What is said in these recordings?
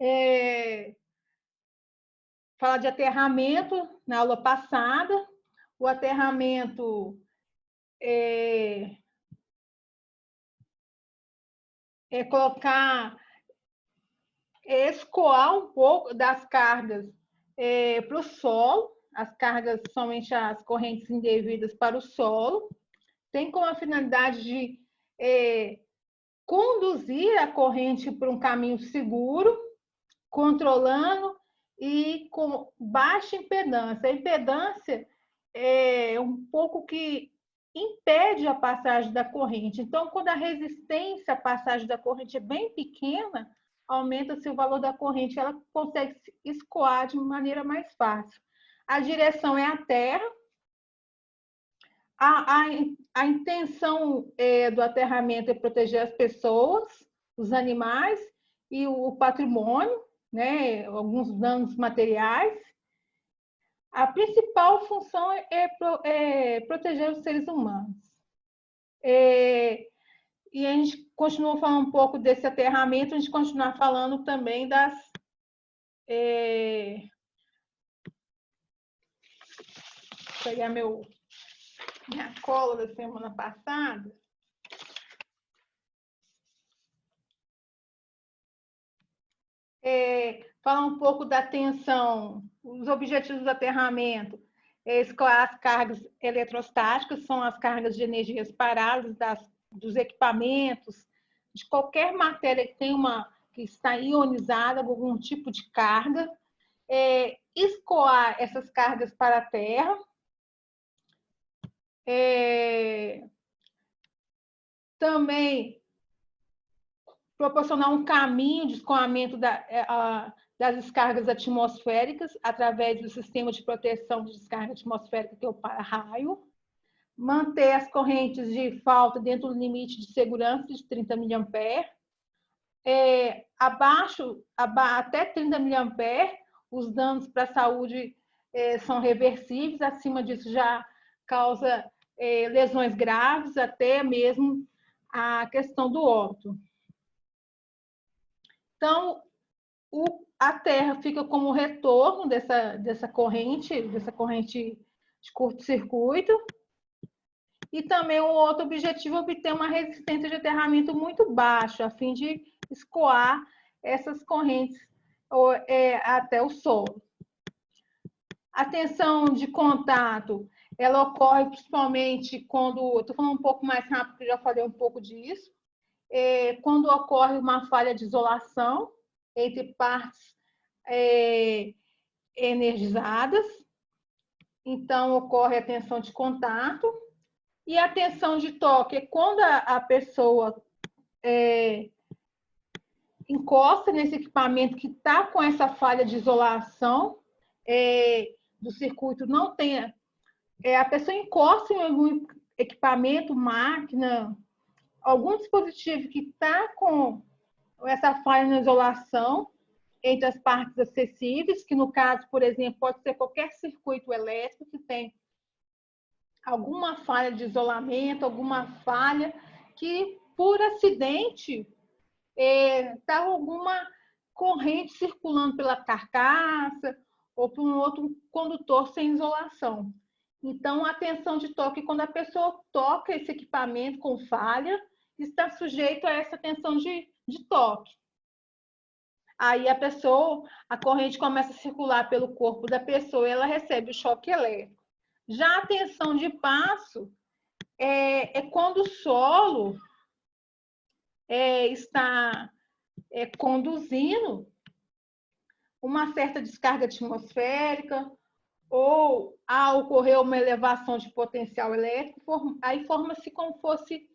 É, falar de aterramento na aula passada. O aterramento é colocar, escoar um pouco das cargas para o solo, as cargas, somente as correntes indevidas para o solo, tem como a finalidade de conduzir a corrente para um caminho seguro, controlando e com baixa impedância. A impedância é um pouco que impede a passagem da corrente. Então, quando a resistência à passagem da corrente é bem pequena, aumenta-se o valor da corrente, ela consegue se escoar de maneira mais fácil. A direção é a terra. A intenção do aterramento é proteger as pessoas, os animais e o patrimônio, né? Alguns danos materiais. A principal função é proteger os seres humanos. E a gente continua falando um pouco desse aterramento, a gente continuar falando também das. Vou pegar minha cola da semana passada. Falar um pouco da tensão, os objetivos do aterramento, escoar as cargas eletrostáticas, são as cargas de energias paradas dos equipamentos, de qualquer matéria que tem que está ionizada com algum tipo de carga, escoar essas cargas para a Terra, também proporcionar um caminho de escoamento das descargas atmosféricas através do sistema de proteção de descarga atmosférica, que é o para-raio, manter as correntes de falta dentro do limite de segurança de 30 mA, até 30 mA, os danos para a saúde são reversíveis, acima disso já causa lesões graves, até mesmo a questão do óbito. Então, a Terra fica como retorno dessa corrente de curto-circuito. E também um outro objetivo é obter uma resistência de aterramento muito baixa, a fim de escoar essas correntes até o solo. A tensão de contato, ela ocorre principalmente quando, estou falando um pouco mais rápido, porque eu já falei um pouco disso, quando ocorre uma falha de isolação entre partes energizadas, então ocorre a tensão de contato. E a tensão de toque é quando a pessoa encosta nesse equipamento que está com essa falha de isolação do circuito, não tem. A pessoa encosta em algum equipamento, máquina, algum dispositivo que está com essa falha na isolação entre as partes acessíveis, que no caso, por exemplo, pode ser qualquer circuito elétrico que tem alguma falha de isolamento, alguma falha que, por acidente, está alguma corrente circulando pela carcaça ou por um outro condutor sem isolação. Então, a tensão de toque, quando a pessoa toca esse equipamento com falha, está sujeito a essa tensão de toque. Aí a corrente começa a circular pelo corpo da pessoa e ela recebe o choque elétrico. Já a tensão de passo é quando o solo está conduzindo uma certa descarga atmosférica ou ao ocorrer uma elevação de potencial elétrico, aí forma-se como fosse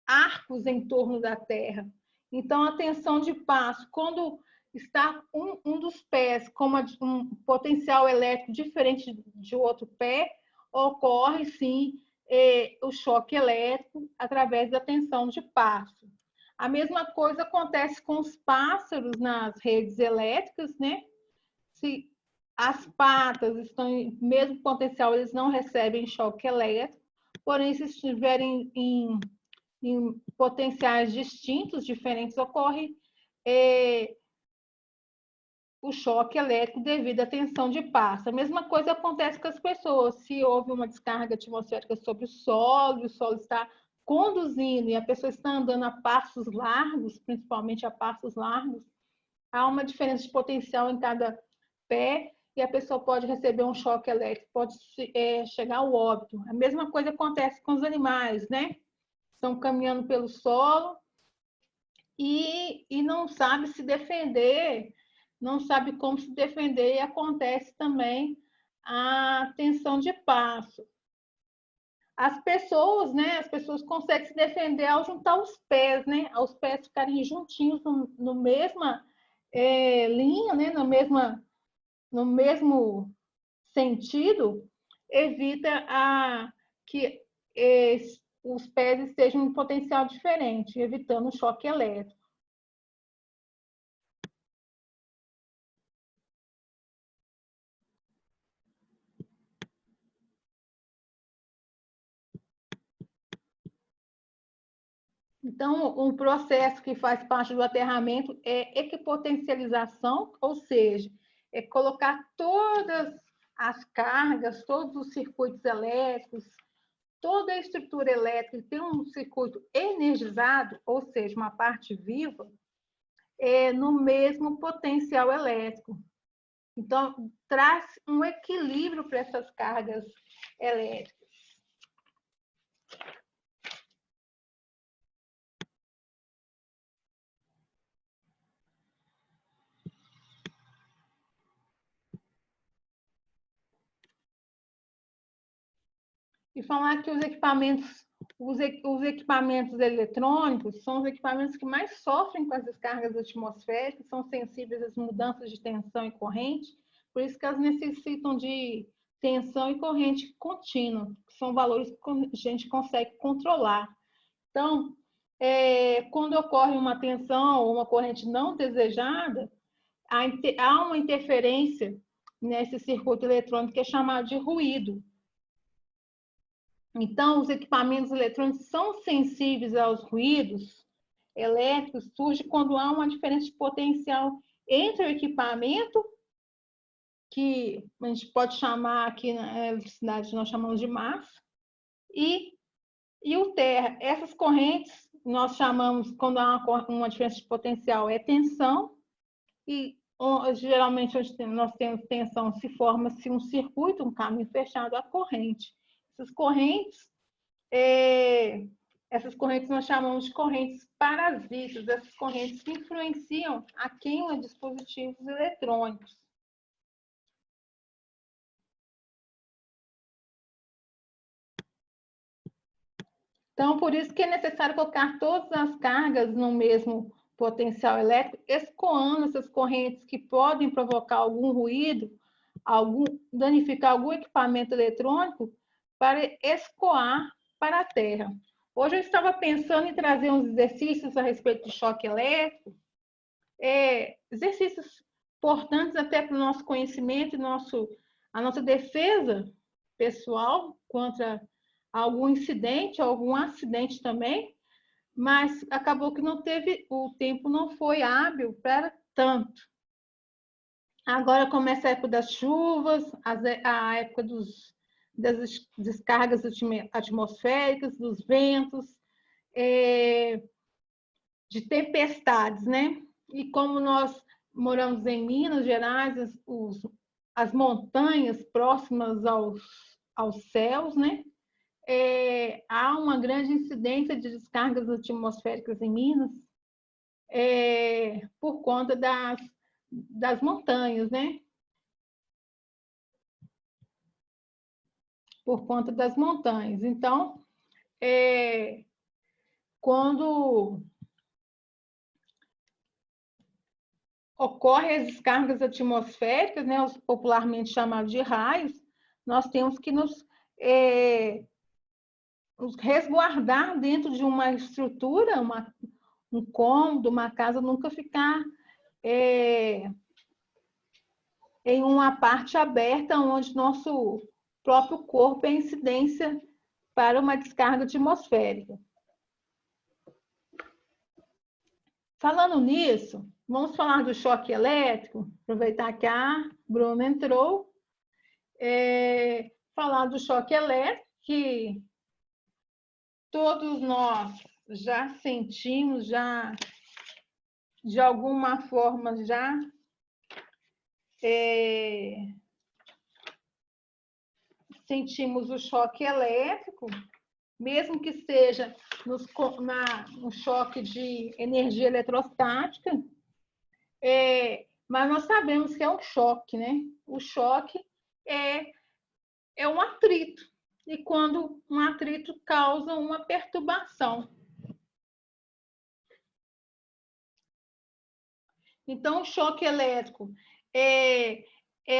arcos em torno da Terra. Então, a tensão de passo, quando está um dos pés com um potencial elétrico diferente de outro pé, ocorre sim o choque elétrico através da tensão de passo. A mesma coisa acontece com os pássaros nas redes elétricas, né? Se as patas estão em mesmo potencial, eles não recebem choque elétrico, porém, se estiverem em potenciais distintos, diferentes, ocorre o choque elétrico devido à tensão de passo. A mesma coisa acontece com as pessoas. Se houve uma descarga atmosférica sobre o solo está conduzindo e a pessoa está andando a passos largos, principalmente a passos largos, há uma diferença de potencial em cada pé e a pessoa pode receber um choque elétrico, pode chegar ao óbito. A mesma coisa acontece com os animais, né? Estão caminhando pelo solo e não sabe se defender, não sabe como se defender, e acontece também a tensão de passo. As pessoas, né? As pessoas conseguem se defender ao juntar os pés, né? Os pés ficarem juntinhos no mesma linha, né? No mesmo sentido, evita que os pés estejam em potencial diferente, evitando o choque elétrico. Então, um processo que faz parte do aterramento é equipotencialização, ou seja, é colocar todas as cargas, todos os circuitos elétricos, toda a estrutura elétrica tem um circuito energizado, ou seja, uma parte viva, no mesmo potencial elétrico. Então, traz um equilíbrio para essas cargas elétricas. E falar que os equipamentos eletrônicos são os equipamentos que mais sofrem com as descargas atmosféricas, são sensíveis às mudanças de tensão e corrente, por isso que elas necessitam de tensão e corrente contínua, que são valores que a gente consegue controlar. Então, quando ocorre uma tensão ou uma corrente não desejada, há uma interferência nesse circuito eletrônico que é chamado de ruído. Então, os equipamentos eletrônicos são sensíveis aos ruídos elétricos, surge quando há uma diferença de potencial entre o equipamento, que a gente pode chamar aqui na eletricidade, nós chamamos de massa, e o terra. Essas correntes, nós chamamos, quando há uma diferença de potencial, é tensão, e geralmente onde nós temos tensão, se forma-se um circuito, um caminho fechado, a corrente. Essas correntes nós chamamos de correntes parasitas, essas correntes que influenciam a queima de dispositivos eletrônicos. Então, por isso que é necessário colocar todas as cargas no mesmo potencial elétrico, escoando essas correntes que podem provocar algum ruído, danificar algum equipamento eletrônico, para escoar para a Terra. Hoje eu estava pensando em trazer uns exercícios a respeito de choque elétrico, exercícios importantes até para o nosso conhecimento e a nossa defesa pessoal contra algum incidente, algum acidente também, mas acabou que o tempo não foi hábil para tanto. Agora começa a época das chuvas, a época das descargas atmosféricas, dos ventos, de tempestades, né? E como nós moramos em Minas Gerais, as montanhas próximas aos céus, né? Há uma grande incidência de descargas atmosféricas em Minas por conta das montanhas, né? Por conta das montanhas. Então, quando ocorrem as descargas atmosféricas, né, os popularmente chamados de raios, nós temos que nos resguardar dentro de uma estrutura, um cômodo, uma casa, nunca ficar em uma parte aberta onde nosso próprio corpo é incidência para uma descarga atmosférica. Falando nisso, Vamos falar do choque elétrico, aproveitar que a Bruna entrou. Falar do choque elétrico, que todos nós já sentimos, já de alguma forma já sentimos o choque elétrico, mesmo que seja no choque de energia eletrostática, mas nós sabemos que é um choque, né? O choque é um atrito, e quando um atrito causa uma perturbação. Então, o choque elétrico é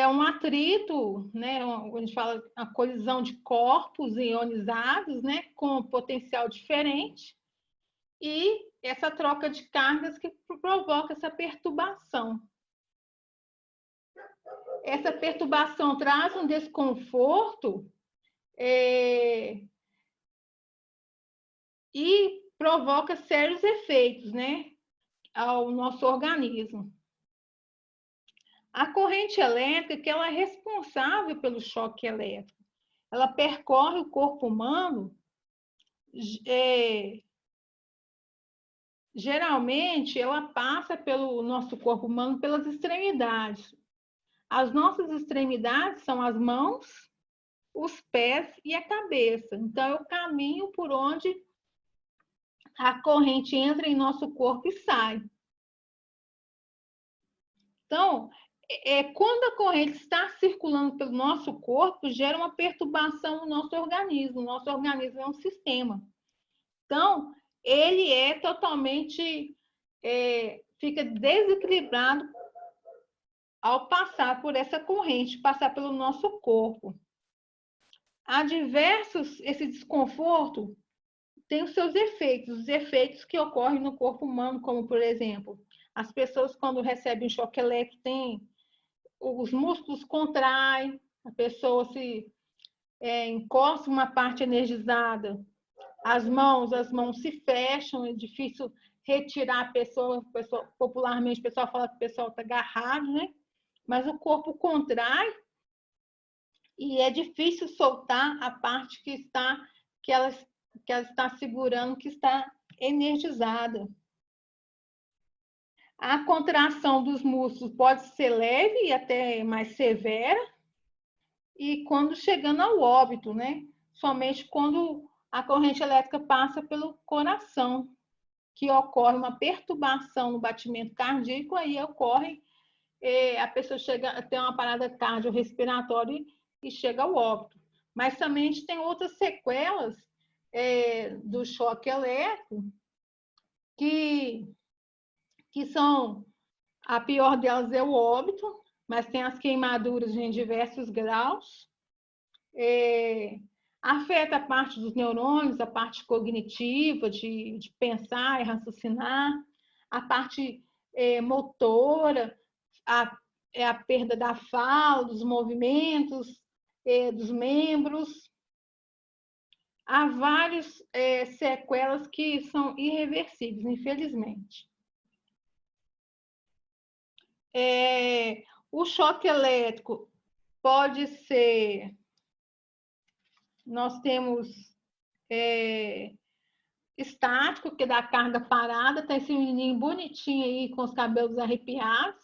um atrito, né? A gente fala a colisão de corpos ionizados, né? Com potencial diferente, e essa troca de cargas que provoca essa perturbação. Essa perturbação traz um desconforto e provoca sérios efeitos, né, ao nosso organismo. A corrente elétrica, que ela é responsável pelo choque elétrico, ela percorre o corpo humano, geralmente ela passa pelo nosso corpo humano pelas extremidades. As nossas extremidades são as mãos, os pés e a cabeça. Então, é o caminho por onde a corrente entra em nosso corpo e sai. Então, quando a corrente está circulando pelo nosso corpo, gera uma perturbação no nosso organismo. O nosso organismo é um sistema. Então, ele é totalmente, fica desequilibrado ao passar por essa corrente, passar pelo nosso corpo. Há esse desconforto tem os seus efeitos, os efeitos que ocorrem no corpo humano, como, por exemplo, as pessoas, quando recebem choque elétrico, os músculos contraem, a pessoa se encosta uma parte energizada, as mãos se fecham, é difícil retirar a pessoa, popularmente o pessoal fala que o pessoal está agarrado, né? Mas o corpo contrai e é difícil soltar a parte que ela está segurando, que está energizada. A contração dos músculos pode ser leve e até mais severa, e quando chegando ao óbito, né? Somente quando a corrente elétrica passa pelo coração, que ocorre uma perturbação no batimento cardíaco, aí ocorre, a pessoa chega a ter uma parada cardiorrespiratória e chega ao óbito. Mas também a gente tem outras sequelas do choque elétrico, que são, a pior delas é o óbito, mas tem as queimaduras em diversos graus. Afeta a parte dos neurônios, a parte cognitiva, de pensar e raciocinar, a parte motora, a perda da fala, dos movimentos, dos membros. Há várias sequelas que são irreversíveis, infelizmente. O choque elétrico pode ser... Nós temos estático, que dá carga parada, tá esse menininho bonitinho aí com os cabelos arrepiados.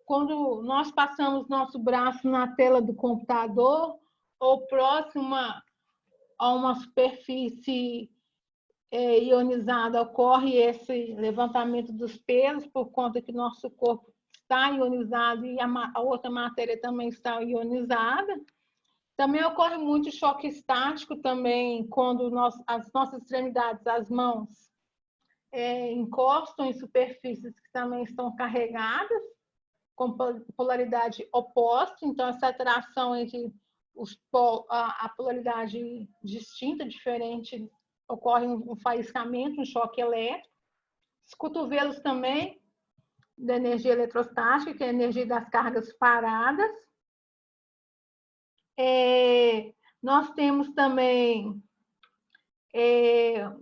Quando nós passamos nosso braço na tela do computador ou próximo a uma superfície ionizada, ocorre esse levantamento dos pelos, por conta que nosso corpo está ionizado e a outra matéria também está ionizada. Também ocorre muito choque estático também, quando as nossas extremidades, as mãos, encostam em superfícies que também estão carregadas, com polaridade oposta. Então, essa atração entre a polaridade distinta, diferente, ocorre um faiscamento, um choque elétrico. Os cotovelos também, da energia eletrostática, que é a energia das cargas paradas. Nós temos também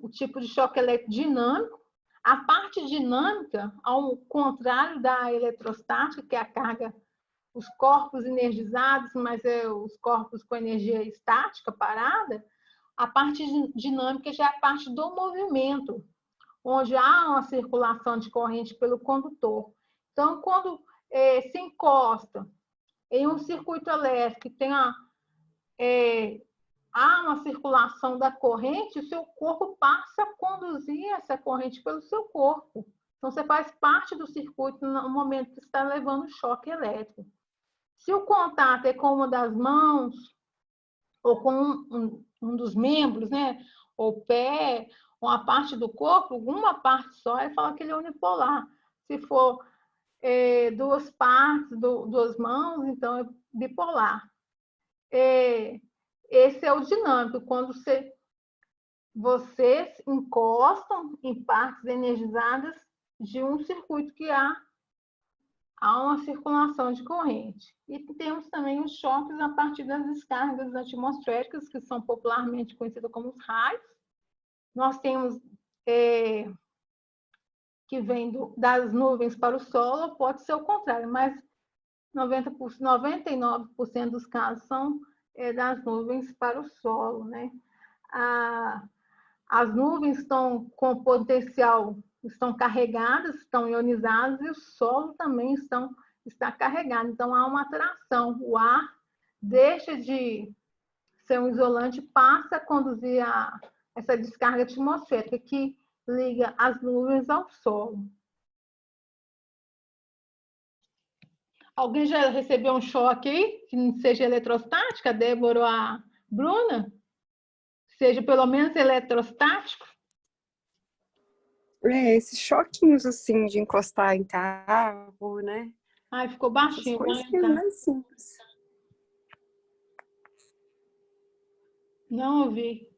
o tipo de choque elétrico dinâmico. A parte dinâmica, ao contrário da eletrostática, que é a carga, os corpos energizados, mas os corpos com energia estática, parada, a parte dinâmica já é a parte do movimento, onde há uma circulação de corrente pelo condutor. Então, quando se encosta em um circuito elétrico que tem há uma circulação da corrente, o seu corpo passa a conduzir essa corrente pelo seu corpo. Então, você faz parte do circuito no momento que está levando choque elétrico. Se o contato é com uma das mãos, ou com um dos membros, né? Ou pé, ou a parte do corpo, uma parte só, ele fala que ele é unipolar. Se for duas partes, duas mãos, então é bipolar. Esse é o dinâmico, quando vocês encostam em partes energizadas de um circuito que há uma circulação de corrente. E temos também os choques a partir das descargas atmosféricas, que são popularmente conhecidas como os raios. Nós temos que vem das nuvens para o solo, pode ser o contrário, mas 99% dos casos são das nuvens para o solo, né? As nuvens estão com potencial, estão carregadas, estão ionizadas, e o solo também está carregado. Então, há uma atração. O ar deixa de ser um isolante, passa a conduzir essa descarga atmosférica que liga as nuvens ao solo. Alguém já recebeu um choque aí, que não seja eletrostática, a Débora ou a Bruna? Seja pelo menos eletrostático? Esses choquinhos assim de encostar em carro, né? Ai, ficou baixinho, vou Essas coisas aumentar. mais simples. Não ouvi.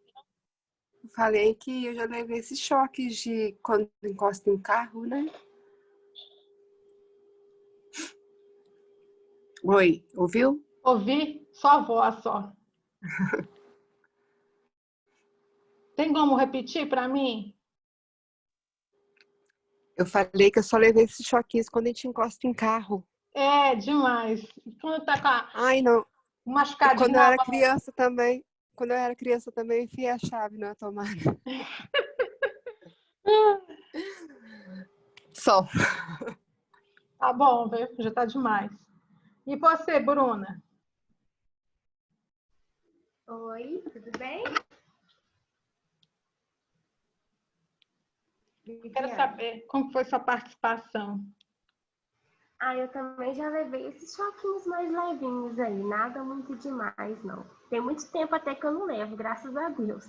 Falei que eu já levei esses choques de quando encosta em carro, né? Oi, ouviu? Ouvi só a voz, só. Tem como repetir para mim? Eu falei que eu só levei esses choquinhos quando a gente encosta em carro. É, demais. Quando tá com Ai, não. um E machucadinho quando eu na era mão. criança também, eu enfiei a chave na tomada. Só. Tá bom, viu? Já tá demais. E você, Bruna? Oi, tudo bem? Eu quero saber como foi sua participação. Eu também já levei esses choquinhos mais levinhos aí, nada muito demais, não. Tem muito tempo até que eu não levo, graças a Deus.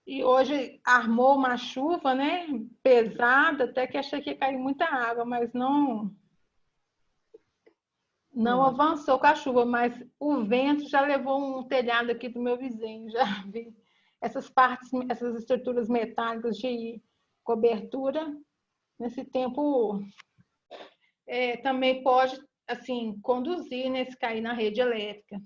E hoje armou uma chuva, né? Pesada, até que achei que ia cair muita água, mas não avançou com a chuva, mas o vento já levou um telhado aqui do meu vizinho, já vi. Essas partes, essas estruturas metálicas de cobertura, nesse tempo também pode assim conduzir, né, se cair na rede elétrica.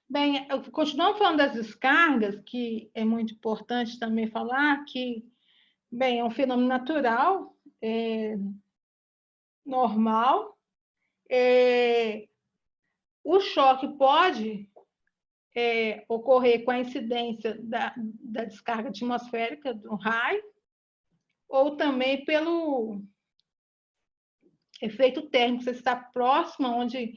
Bem, continuando falando das descargas, que é muito importante também falar que, bem, é um fenômeno natural, normal. O choque pode ocorrer com a incidência da descarga atmosférica, do raio, ou também pelo efeito térmico. Você está próximo onde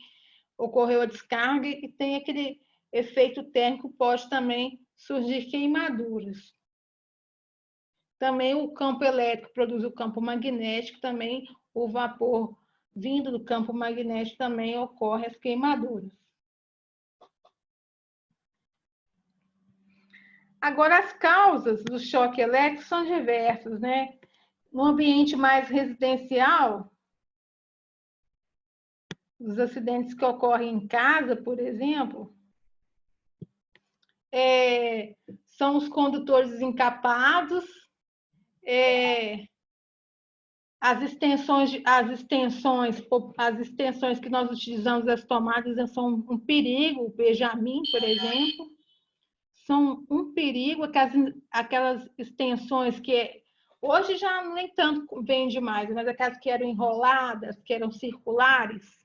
ocorreu a descarga e tem aquele efeito térmico, pode também surgir queimaduras. Também o campo elétrico produz o campo magnético, também o vapor vindo do campo magnético também ocorre as queimaduras. Agora, as causas do choque elétrico são diversas, né? No ambiente mais residencial, os acidentes que ocorrem em casa, por exemplo, são os condutores desencapados, As extensões que nós utilizamos das tomadas são um perigo. O Benjamin, por exemplo, são um perigo. Aquelas extensões que hoje já nem tanto vende mais, mas aquelas que eram enroladas, que eram circulares,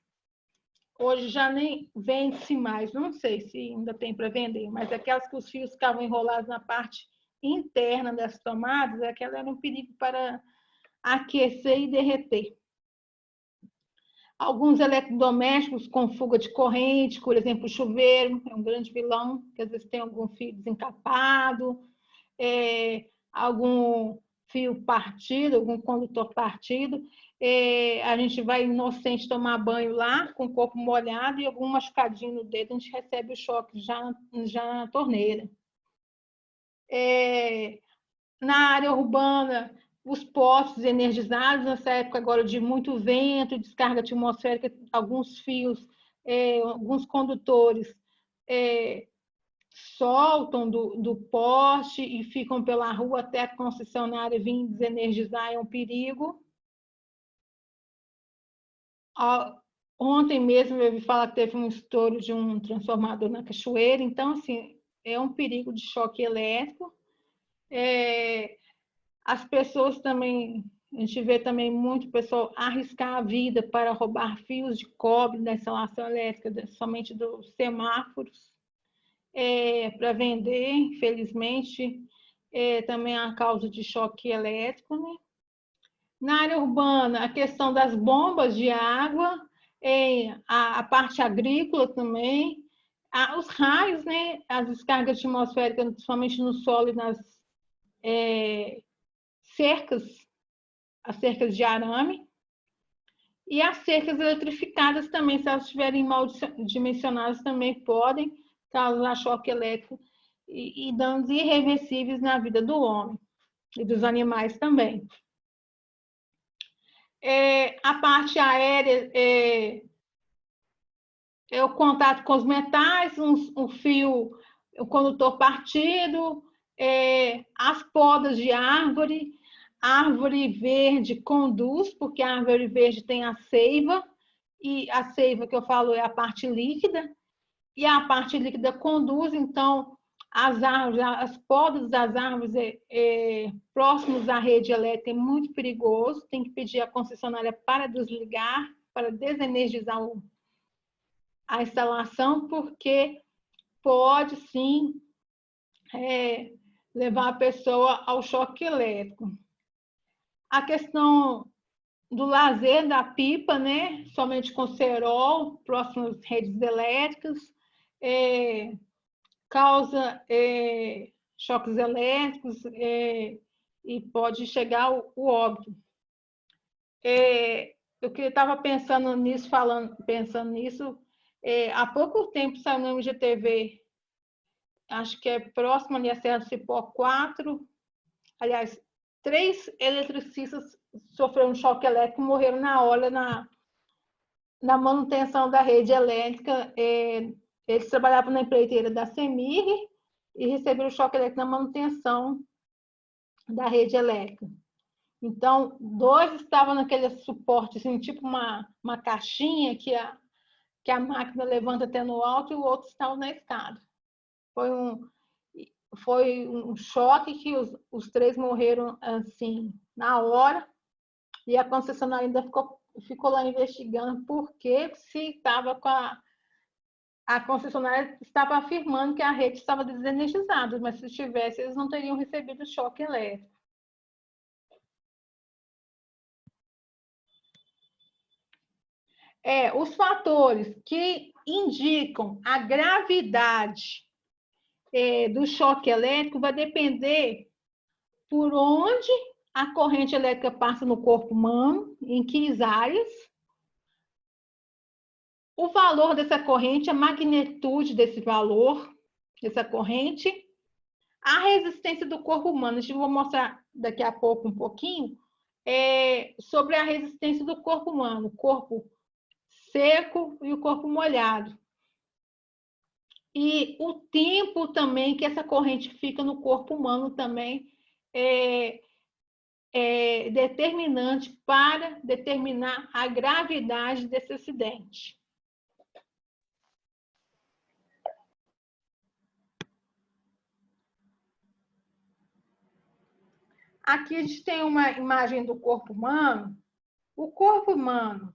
hoje já nem vende-se mais. Não sei se ainda tem para vender, mas aquelas que os fios ficavam enrolados na parte interna das tomadas, aquela era um perigo para aquecer e derreter. Alguns eletrodomésticos com fuga de corrente, por exemplo, o chuveiro, é um grande vilão, que às vezes tem algum fio desencapado, algum fio partido, algum condutor partido. A gente vai inocente tomar banho lá, com o corpo molhado e algum machucadinho no dedo, a gente recebe o choque já na torneira. Na área urbana, os postes energizados, nessa época agora de muito vento, descarga atmosférica, alguns fios, alguns condutores soltam do poste e ficam pela rua até a concessionária vir desenergizar, é um perigo. Ontem mesmo eu ouvi falar que teve um estouro de um transformador na cachoeira, então, assim, é um perigo de choque elétrico. As pessoas também, a gente vê também muito pessoal arriscar a vida para roubar fios de cobre da instalação elétrica, somente dos semáforos, para vender, infelizmente, também a causa de choque elétrico, né? Na área urbana, a questão das bombas de água, a parte agrícola também, os raios, né? As descargas atmosféricas, principalmente no solo e nas as cercas de arame, e as cercas eletrificadas também, se elas estiverem mal dimensionadas, também podem causar choque elétrico e danos irreversíveis na vida do homem e dos animais também. A parte aérea é o contato com os metais, um fio, o condutor partido, as podas de árvore. A árvore verde conduz, porque a árvore verde tem a seiva, e a seiva que eu falo é a parte líquida, e a parte líquida conduz, então, as árvores, as podas das árvores próximos à rede elétrica é muito perigoso, tem que pedir à concessionária para desligar, para desenergizar a instalação, porque pode, sim, levar a pessoa ao choque elétrico. A questão do lazer da pipa, né? Somente com cerol, próximas redes elétricas, causa choques elétricos e pode chegar ao óbito. Eu estava pensando nisso, há pouco tempo saiu no MGTV, acho que é próximo ali a Serra do Cipó 4, aliás, 3 eletricistas sofreram um choque elétrico e morreram na hora na manutenção da rede elétrica. Eles trabalhavam na empreiteira da CEMIG e receberam choque elétrico na manutenção da rede elétrica. Então, 2 estavam naquele suporte, assim, tipo uma caixinha que a máquina levanta até no alto, e o outro estava na escada. Foi um choque que os 3 morreram assim na hora, e a concessionária ainda ficou lá investigando porque se estava com a concessionária estava afirmando que a rede estava desenergizada, mas se tivesse, eles não teriam recebido choque elétrico. Os fatores que indicam a gravidade do choque elétrico vai depender por onde a corrente elétrica passa no corpo humano, em que áreas, o valor dessa corrente, a magnitude desse valor, dessa corrente, a resistência do corpo humano. Eu vou mostrar daqui a pouco um pouquinho sobre a resistência do corpo humano, o corpo seco e o corpo molhado. E o tempo também que essa corrente fica no corpo humano também determinante para determinar a gravidade desse acidente. Aqui a gente tem uma imagem do corpo humano. O corpo humano,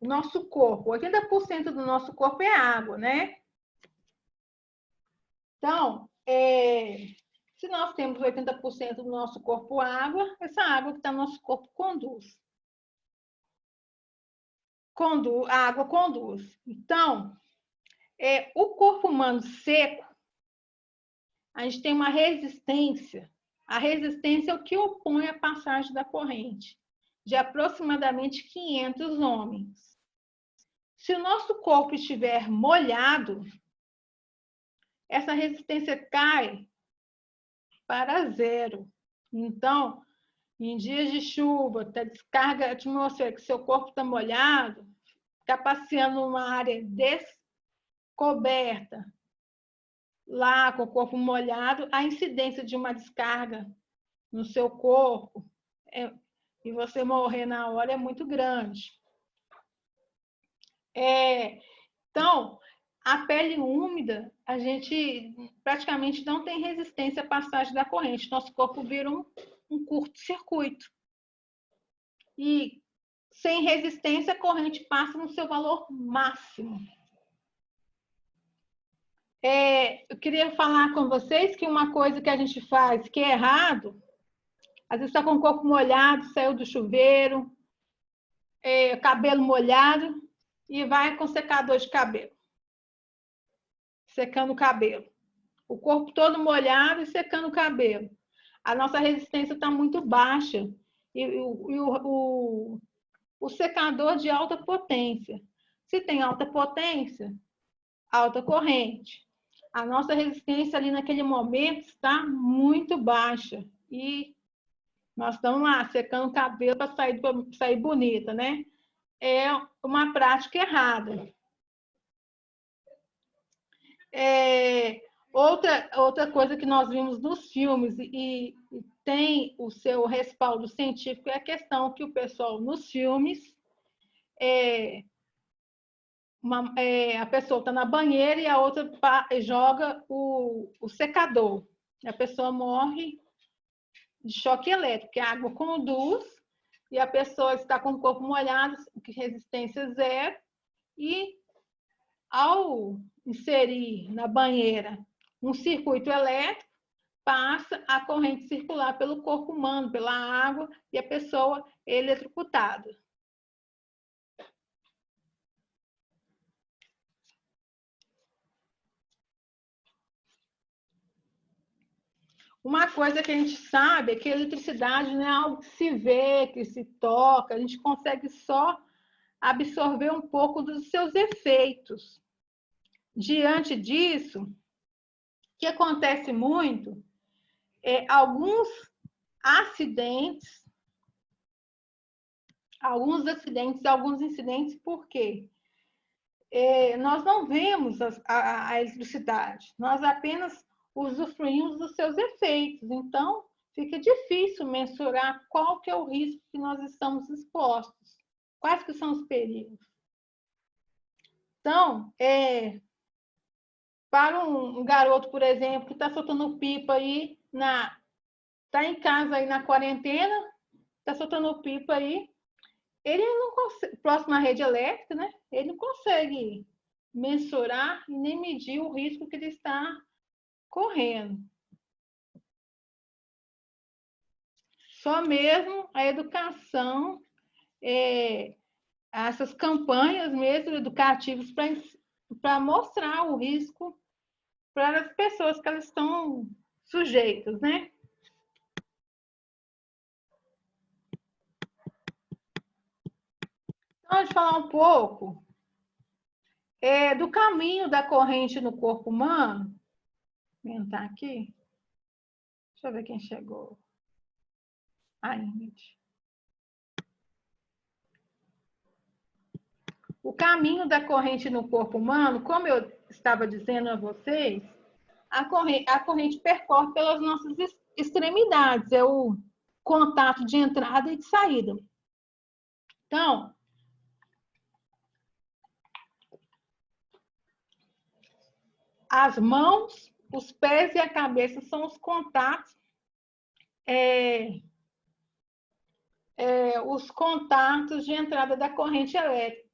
o nosso corpo, 80% do nosso corpo é água, né? Então, se nós temos 80% do nosso corpo água, essa água que está no nosso corpo conduz. A água conduz. Então, o corpo humano seco, a gente tem uma resistência. A resistência é o que opõe a passagem da corrente, de aproximadamente 500 ohms. Se o nosso corpo estiver molhado, essa resistência cai para zero. Então, em dias de chuva, tá descarga atmosférica, seu corpo está molhado, ficar passeando numa área descoberta, lá com o corpo molhado, a incidência de uma descarga no seu corpo e você morrer na hora é muito grande. Então, a pele úmida, a gente praticamente não tem resistência à passagem da corrente. Nosso corpo vira um curto-circuito. E sem resistência, a corrente passa no seu valor máximo. Eu queria falar com vocês que uma coisa que a gente faz que é errado, às vezes está com o corpo molhado, saiu do chuveiro, cabelo molhado, e vai com secador de cabelo, secando o cabelo. O corpo todo molhado e secando o cabelo. A nossa resistência está muito baixa. E o secador de alta potência. Se tem alta potência, alta corrente. A nossa resistência ali naquele momento está muito baixa. E nós estamos lá secando o cabelo para sair bonita, né? É uma prática errada. Outra coisa que nós vimos nos filmes e tem o seu respaldo científico é a questão que o pessoal nos filmes, a pessoa está na banheira e a outra joga o secador. A pessoa morre de choque elétrico, que a água conduz e a pessoa está com o corpo molhado, resistência zero, e ao inserir na banheira um circuito elétrico, passa a corrente circular pelo corpo humano, pela água, e a pessoa é eletrocutada. Uma coisa que a gente sabe é que a eletricidade não é algo que se vê, que se toca, a gente consegue só absorver um pouco dos seus efeitos. Diante disso, o que acontece muito alguns acidentes, alguns incidentes, por quê? Nós não vemos a eletricidade, nós apenas usufruímos dos seus efeitos. Então, fica difícil mensurar qual que é o risco que nós estamos expostos, quais que são os perigos. Então, para um garoto, por exemplo, que está soltando pipa aí, está em casa aí na quarentena, está soltando pipa aí, ele não consegue, próximo à rede elétrica, né? Ele não consegue mensurar e nem medir o risco que ele está correndo. Só mesmo a educação, essas campanhas mesmo educativas para mostrar o risco para as pessoas que elas estão sujeitas, né? Então, vamos falar um pouco do caminho da corrente no corpo humano. Vou entrar aqui. Deixa eu ver quem chegou. A Ingrid. O caminho da corrente no corpo humano, como eu estava dizendo a vocês, a corrente percorre pelas nossas extremidades. É o contato de entrada e de saída. Então, as mãos, os pés e a cabeça são os contatos, os contatos de entrada da corrente elétrica.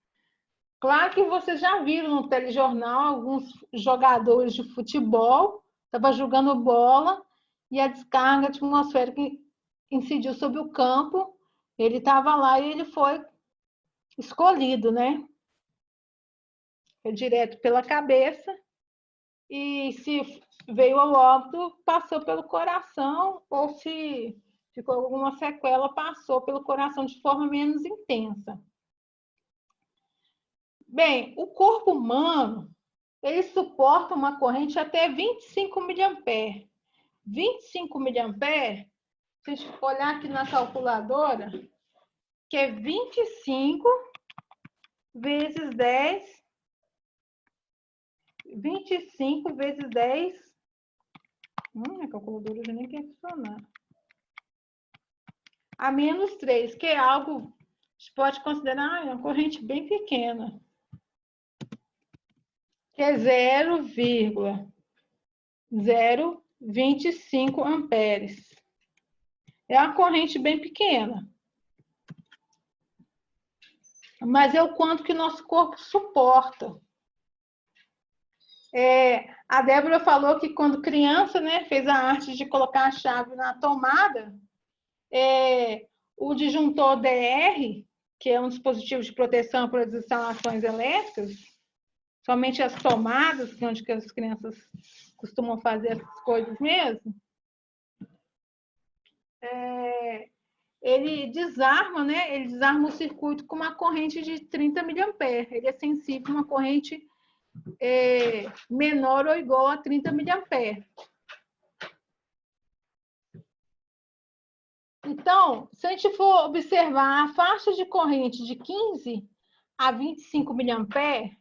Claro que vocês já viram no telejornal alguns jogadores de futebol estavam jogando bola e a descarga atmosférica incidiu sobre o campo. Ele estava lá e ele foi escolhido, né? Foi direto pela cabeça e se veio ao óbito, passou pelo coração ou se ficou alguma sequela, passou pelo coração de forma menos intensa. Bem, o corpo humano, ele suporta uma corrente até 25 miliamperes. 25 miliamperes, se a gente olhar aqui na calculadora, que é 25 vezes 10, 25 vezes 10, a calculadora já nem quer funcionar, a menos 3, que é algo que a gente pode considerar uma corrente bem pequena, que é 0,025 amperes. É uma corrente bem pequena. Mas é o quanto que nosso corpo suporta. A Débora falou que quando criança, né, fez a arte de colocar a chave na tomada, o disjuntor DR, que é um dispositivo de proteção para as instalações elétricas, somente as tomadas, que é onde as crianças costumam fazer essas coisas mesmo, ele desarma, né? Ele desarma o circuito com uma corrente de 30 miliamperes. Ele é sensível a uma corrente menor ou igual a 30 miliamperes. Então, se a gente for observar a faixa de corrente de 15 a 25 miliamperes,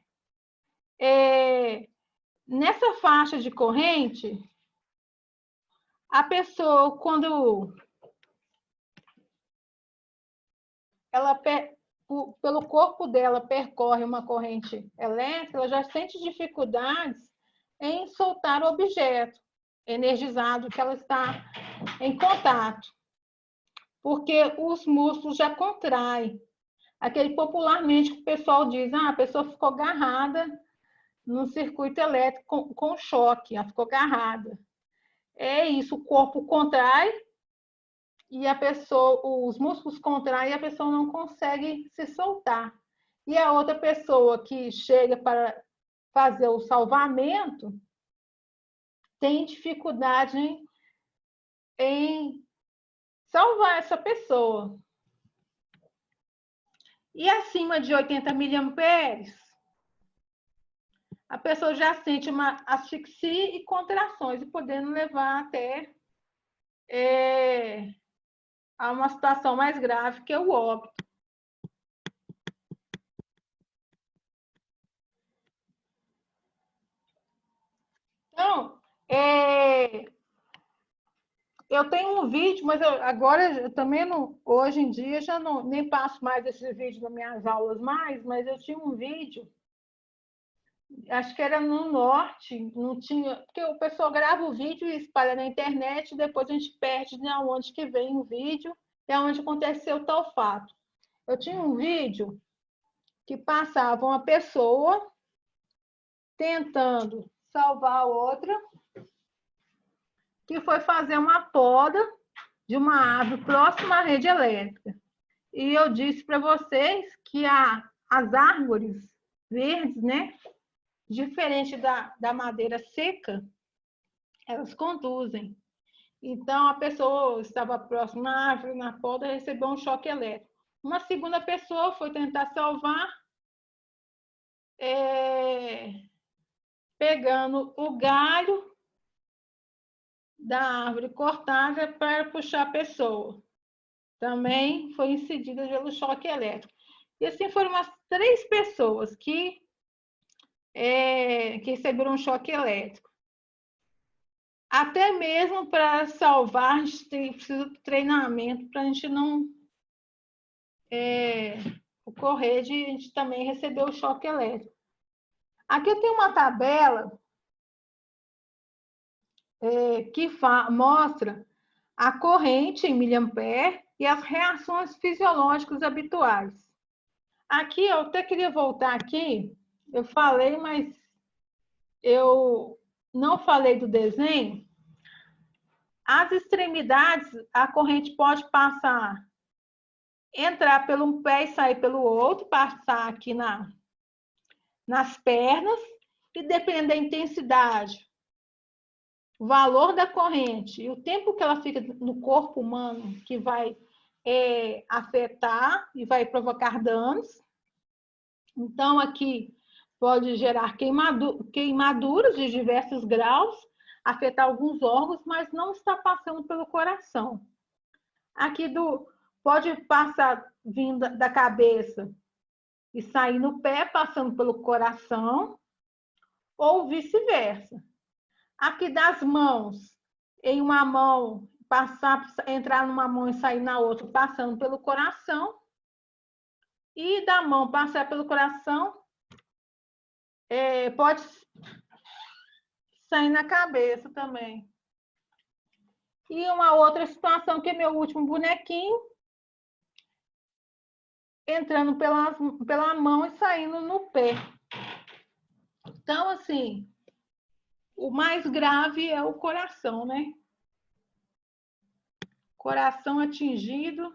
nessa faixa de corrente, a pessoa, quando ela, pelo corpo dela, percorre uma corrente elétrica, ela já sente dificuldades em soltar o objeto energizado que ela está em contato, porque os músculos já contraem. Aquele popularmente que o pessoal diz, a pessoa ficou agarrada no circuito elétrico com choque, ela ficou agarrada. É isso, o corpo contrai e a pessoa, os músculos contraem e a pessoa não consegue se soltar. E a outra pessoa que chega para fazer o salvamento tem dificuldade em salvar essa pessoa. E acima de 80 miliamperes, a pessoa já sente uma asfixia e contrações, e podendo levar até a uma situação mais grave, que é o óbito. Então, eu tenho um vídeo, mas agora eu também não, hoje em dia já não, nem passo mais esse vídeo nas minhas aulas mais, mas eu tinha um vídeo, acho que era no norte, não tinha, porque o pessoal grava o vídeo e espalha na internet, e depois a gente perde de onde que vem o vídeo e aonde aconteceu tal fato. Eu tinha um vídeo que passava uma pessoa tentando salvar a outra, que foi fazer uma poda de uma árvore próxima à rede elétrica. E eu disse para vocês que as árvores verdes, né, diferente da madeira seca, elas conduzem. Então, a pessoa estava próxima à árvore, na poda, recebeu um choque elétrico. Uma segunda pessoa foi tentar salvar, pegando o galho da árvore cortada para puxar a pessoa. Também foi incidida pelo choque elétrico. E assim foram umas 3 pessoas que receberam um choque elétrico. Até mesmo para salvar, a gente precisa de treinamento para a gente não ocorrer de a gente também receber o choque elétrico. Aqui eu tenho uma tabela que mostra a corrente em miliampere e as reações fisiológicas habituais. Aqui, eu até queria voltar aqui, eu falei, mas eu não falei do desenho. As extremidades, a corrente pode passar, entrar pelo um pé e sair pelo outro, passar aqui nas pernas, e dependendo da intensidade, o valor da corrente e o tempo que ela fica no corpo humano, que vai afetar e vai provocar danos. Então, aqui pode gerar queimaduras de diversos graus, afetar alguns órgãos, mas não está passando pelo coração. Aqui pode passar vindo da cabeça e sair no pé, passando pelo coração, ou vice-versa. Aqui das mãos, em uma mão, entrar numa mão e sair na outra, passando pelo coração. E da mão passar pelo coração, pode sair na cabeça também. E uma outra situação, que é meu último bonequinho, entrando pela mão e saindo no pé. Então, assim, o mais grave é o coração, né? Coração atingido.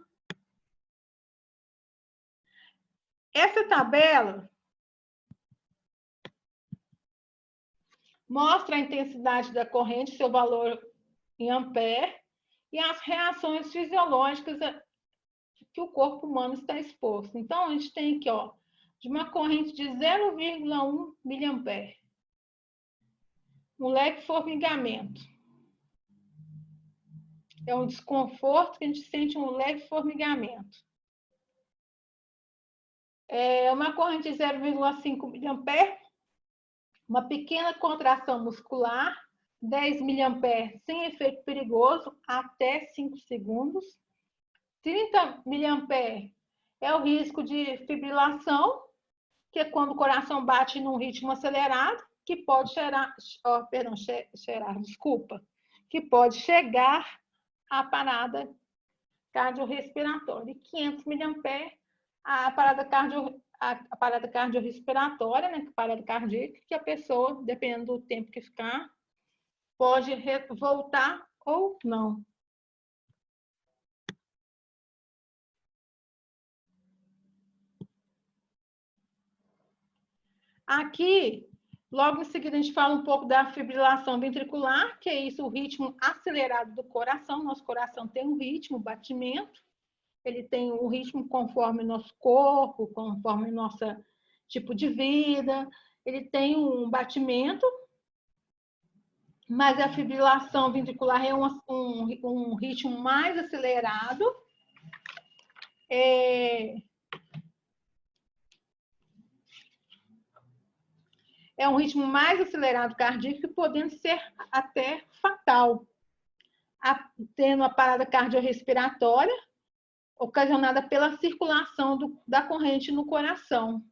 Essa tabela mostra a intensidade da corrente, seu valor em ampere, e as reações fisiológicas que o corpo humano está exposto. Então, a gente tem aqui, ó, de uma corrente de 0,1 miliampere. Um leve formigamento. É um desconforto que a gente sente, um leve formigamento. Uma corrente de 0,5 miliampere, uma pequena contração muscular, 10 miliampere sem efeito perigoso, até 5 segundos. 30 miliampere é o risco de fibrilação, que é quando o coração bate num ritmo acelerado, que pode que pode chegar à parada cardiorrespiratória. E 500 miliampere, a parada cardiorrespiratória, né, parada cardíaca, que a pessoa, dependendo do tempo que ficar, pode voltar ou não. Aqui, logo em seguida, a gente fala um pouco da fibrilação ventricular, que é isso, o ritmo acelerado do coração. Nosso coração tem um ritmo, batimento. Ele tem um ritmo conforme o nosso corpo, conforme o nosso tipo de vida. Ele tem um batimento, mas a fibrilação ventricular é um ritmo mais acelerado. É um ritmo mais acelerado cardíaco, podendo ser até fatal, tendo a parada cardiorrespiratória ocasionada pela circulação da corrente no coração.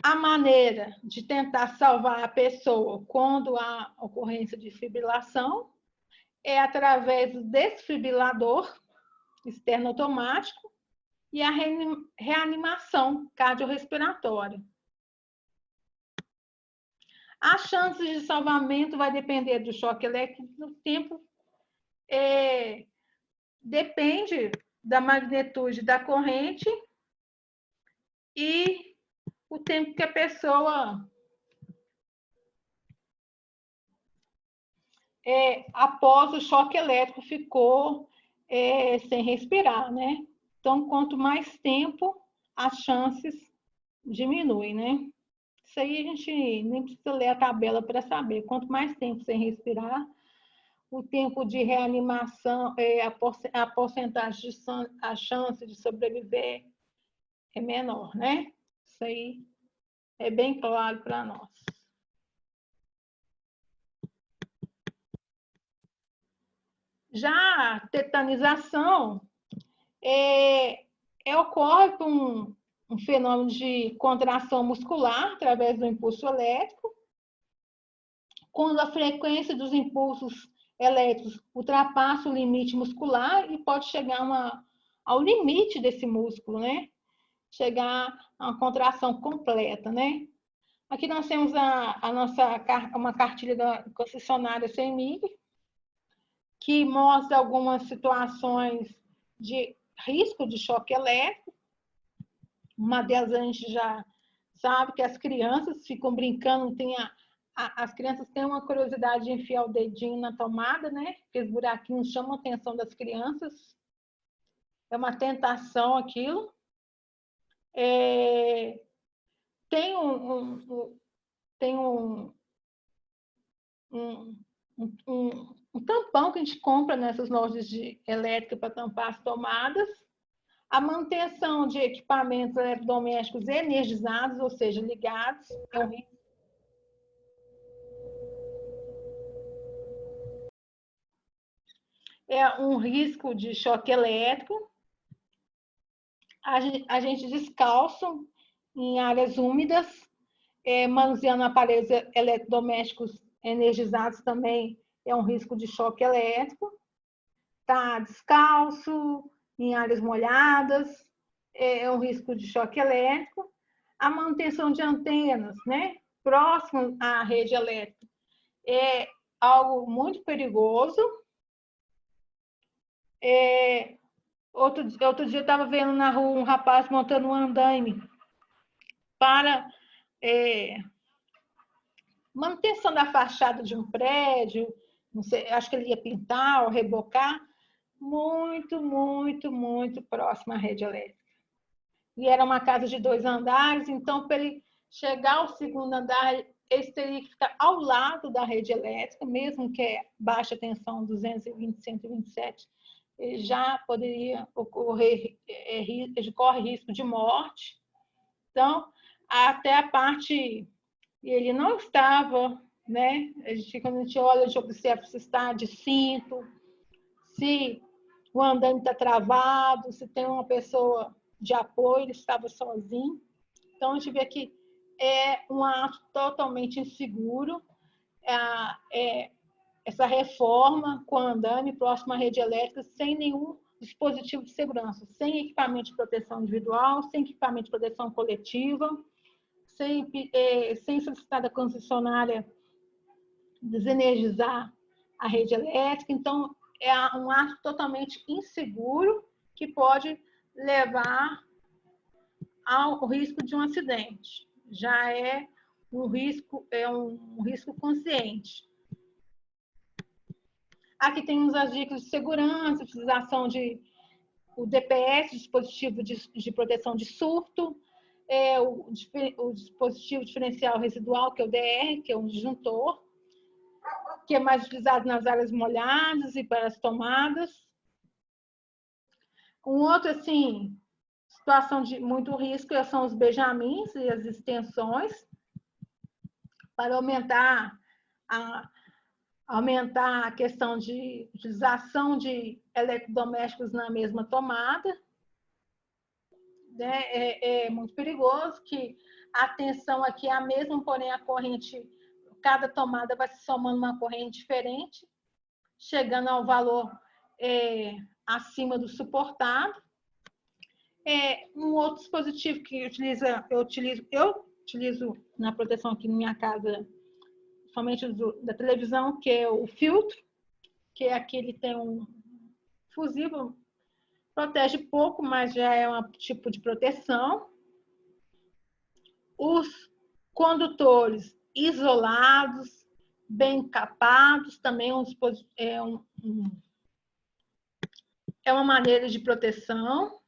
A maneira de tentar salvar a pessoa quando há ocorrência de fibrilação é através do desfibrilador externo automático e a reanimação cardiorrespiratória. As chances de salvamento vai depender do choque elétrico, do tempo, depende da magnitude da corrente e o tempo que a pessoa após o choque elétrico ficou sem respirar, né? Então, quanto mais tempo, as chances diminuem, né? Isso aí a gente nem precisa ler a tabela para saber. Quanto mais tempo sem respirar, o tempo de reanimação, a porcentagem a chance de sobreviver é menor, né? Isso aí é bem claro para nós. Já a tetanização ocorre por um fenômeno de contração muscular através do impulso elétrico, quando a frequência dos impulsos elétricos ultrapassa o limite muscular e pode chegar ao limite desse músculo, né? Chegar a uma contração completa, né? Aqui nós temos uma cartilha da concessionária CEMIG, que mostra algumas situações de risco de choque elétrico. Uma delas a gente já sabe que as crianças ficam brincando, as crianças têm uma curiosidade de enfiar o dedinho na tomada, né? Aqueles buraquinhos chamam a atenção das crianças. É uma tentação aquilo. Tem um tampão que a gente compra nessas lojas de elétrica para tampar as tomadas. A manutenção de equipamentos eletrodomésticos energizados, ou seja, ligados, é um risco de choque elétrico. A gente descalço em áreas úmidas, manuseando aparelhos eletrodomésticos energizados também é um risco de choque elétrico. Tá descalço em áreas molhadas é um risco de choque elétrico. A manutenção de antenas, né, próximo à rede elétrica é algo muito perigoso. Outro dia eu estava vendo na rua um rapaz montando um andaime para manutenção da fachada de um prédio, não sei, acho que ele ia pintar ou rebocar, muito, muito, muito próximo à rede elétrica. E era uma casa de 2 andares, então, para ele chegar ao segundo andar, ele teria que ficar ao lado da rede elétrica, mesmo que é baixa tensão, 220, 127, ele já poderia ocorrer, ele corre risco de morte. Então, até a parte, ele não estava, né? Quando a gente olha, a gente observa se está de cinto, se o andaime está travado, se tem uma pessoa de apoio, ele estava sozinho. Então, a gente vê que é um ato totalmente inseguro. Essa reforma com andaime próximo à rede elétrica, sem nenhum dispositivo de segurança, sem equipamento de proteção individual, sem equipamento de proteção coletiva, sem solicitar da concessionária desenergizar a rede elétrica. Então, é um ato totalmente inseguro que pode levar ao risco de um acidente. Já é um risco consciente. Aqui temos as dicas de segurança, utilização o DPS, dispositivo de proteção de surto, o dispositivo diferencial residual, que é o DR, que é um disjuntor, que é mais utilizado nas áreas molhadas e para as tomadas. Um outro, assim, situação de muito risco são os benjamins e as extensões, para aumentar a questão de utilização de eletrodomésticos na mesma tomada. É muito perigoso, que a tensão aqui é a mesma, porém a corrente, cada tomada vai se somando uma corrente diferente, chegando ao valor acima do suportado. Um outro dispositivo que eu utilizo na proteção aqui na minha casa, somente da televisão, que é o filtro, que é aquele que tem um fusível, protege pouco, mas já é um tipo de proteção. Os condutores isolados, bem capados, também é uma maneira de proteção.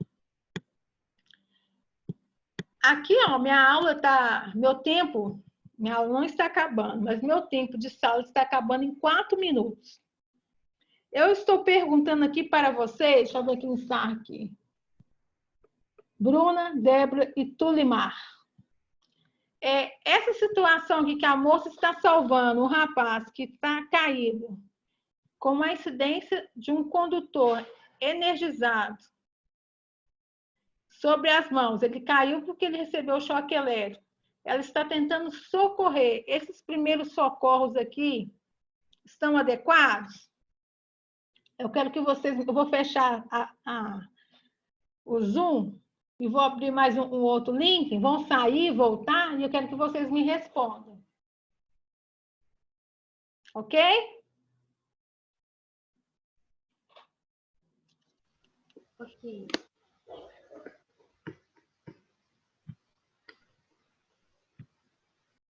Aqui, ó, minha aula não está acabando, mas meu tempo de sala está acabando em 4 minutos. Eu estou perguntando aqui para vocês, deixa eu ver quem está aqui. Bruna, Débora e Tulimar. Essa situação aqui que a moça está salvando, um rapaz que está caído, com a incidência de um condutor energizado sobre as mãos. Ele caiu porque ele recebeu choque elétrico. Ela está tentando socorrer. Esses primeiros socorros aqui estão adequados? Eu quero que vocês... Eu vou fechar o Zoom e vou abrir mais um outro link. Vão sair, voltar, e eu quero que vocês me respondam. Ok? Ok.